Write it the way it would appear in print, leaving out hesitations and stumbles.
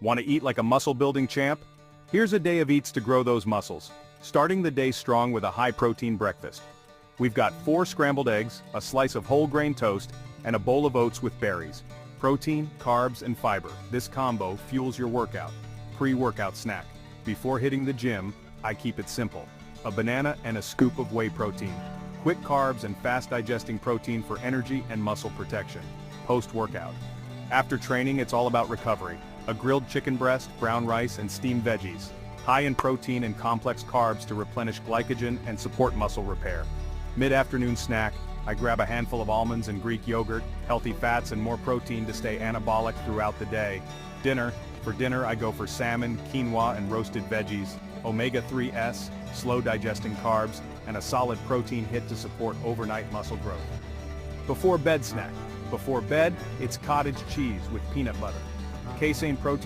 Want to eat like a muscle-building champ? Here's a day of eats to grow those muscles. Starting the day strong with a high-protein breakfast. We've got 4 scrambled eggs, a slice of whole grain toast, and a bowl of oats with berries. Protein, carbs, and fiber. This combo fuels your workout. Pre-workout snack. Before hitting the gym, I keep it simple. A banana and a scoop of whey protein. Quick carbs and fast-digesting protein for energy and muscle protection. Post-workout. After training, it's all about recovery. A grilled chicken breast, brown rice, and steamed veggies. High in protein and complex carbs to replenish glycogen and support muscle repair. Mid-afternoon snack, I grab a handful of almonds and Greek yogurt, healthy fats and more protein to stay anabolic throughout the day. For dinner I go for salmon, quinoa and roasted veggies, omega-3s, slow-digesting carbs, and a solid protein hit to support overnight muscle growth. Before bed snack. Before bed, it's cottage cheese with peanut butter. Casein protein